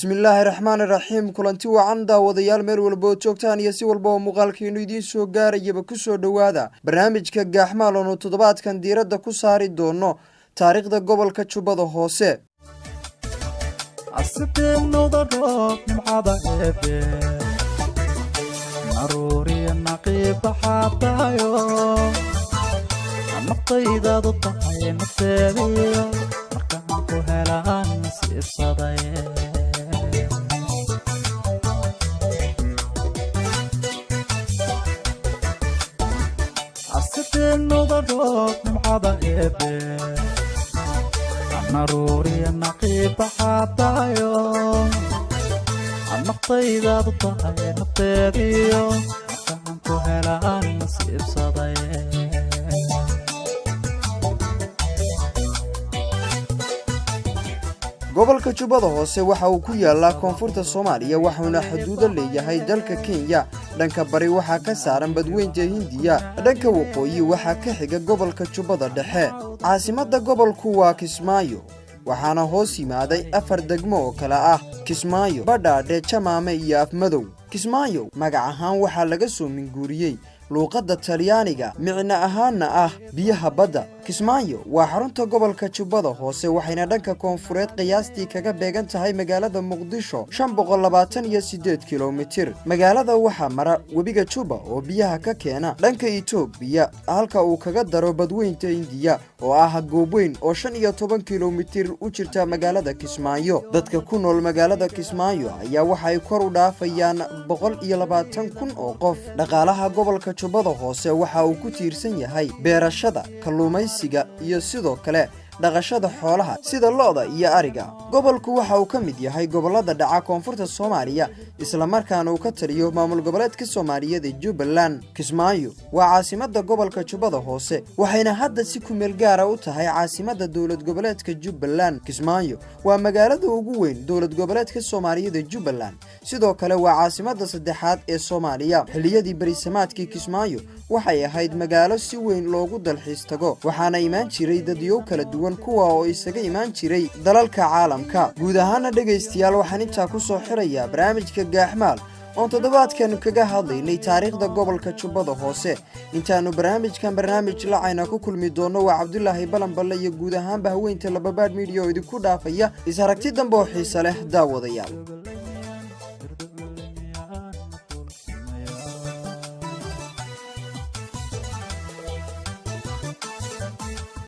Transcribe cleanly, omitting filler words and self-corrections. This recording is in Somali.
bismillaahi raxmaani raxiim kulanti wacan daawadayaal meel walba joogtaan iyo si walba oo muuqaalkeenu idiin soo gaarayaba ku soo dhowaada barnaamijka gaaxmaal oo toddobaadkan diiradda ku saari doono taariikhda gobolka Jubbada Hoose. ناروري النقيب حطايو النقطيدة ضطهي نقطيديو حقانكو هلان نصيب صدايا gobolka Jubbada Hoose waxa uu ku yaalaa koonfurta Soomaaliya waxaana xuduud leeyahay dalka Kenya dhanka bari waxa ka saaran badweynta Hindiya dhanka waqooyi waxa ka xiga gobolka Jubbada Dhexe caasimadda gobolku waa Kismaayo waxaana hoos yimaaday 4 degmo oo kala ah Kismaayo Badhaadhe Jamaame iyo Afmadow Kismaayo magac ahaan waxa laga soo minguuriyay luuqadda Talyaaniga micna ahaanna ah biyaha badda Kismaayo waa xarunta gobolka Jubbada Hoose waxayna dhanka koonfureed qiyaastii kaga beegan tahay magaalada Muqdisho 528 kilomitir magaalada waxa mara webiga Juba oo biyaha ka keena dhanka Itoobiya halka uu kaga daro badweynta Hindiya oo ah goob weyn oo 15 kilomitir u jirta magaalada Kismaayo dadka ku nool magaalada Kismaayo ayaa waxay kor u dhaafayaan 120,000 oo qof dhaqaalaha gobolka Jubbada Hoose waxa uu ku tiirsan yahay beerashada kalluumaysiga iyo sidoo kale dhaqashada xoolaha sida lo'da iyo ariga gobolku waxa uu ka mid yahay gobolada dhaca koonfurta Soomaaliya isla markaana uu ka taliyo maamul goboleedka Soomaaliyeed ee Jubbaland Kismaayo waa caasimadda gobolka Jubbada Hoose waxayna hadda si ku meel gaar ah u tahay caasimadda dawlad goboleedka Jubbaland Kismaayo waa magaalada ugu weyn dawlad goboleedka Soomaaliyeed ee Jubbaland sidoo kale waa caasimadda saddexaad ee Soomaaliya xilliyadii barisamaadkii Kismaayo waxay ahayd magaalo si weyn loogu dalxiis tago waxaana imaan jiray dadyo kala duwan kuwa oo isaga imaan jiray dalalka caalamka guud ahaan dhageystayaal waxaan inta ku soo xirayaa barnaamijka gaaxmaal oo toddobaadkan kaga hadlaynay taariikhda gobolka Jubbada Hoose intaanu barnaamij lacayna ku kulmi doono waa Cabdullaahi Balanballe iyo guud ahaan bahweynta Lababaad Media oo idinku dhaafaya is aragti dambe oo xiiso leh daawadayaal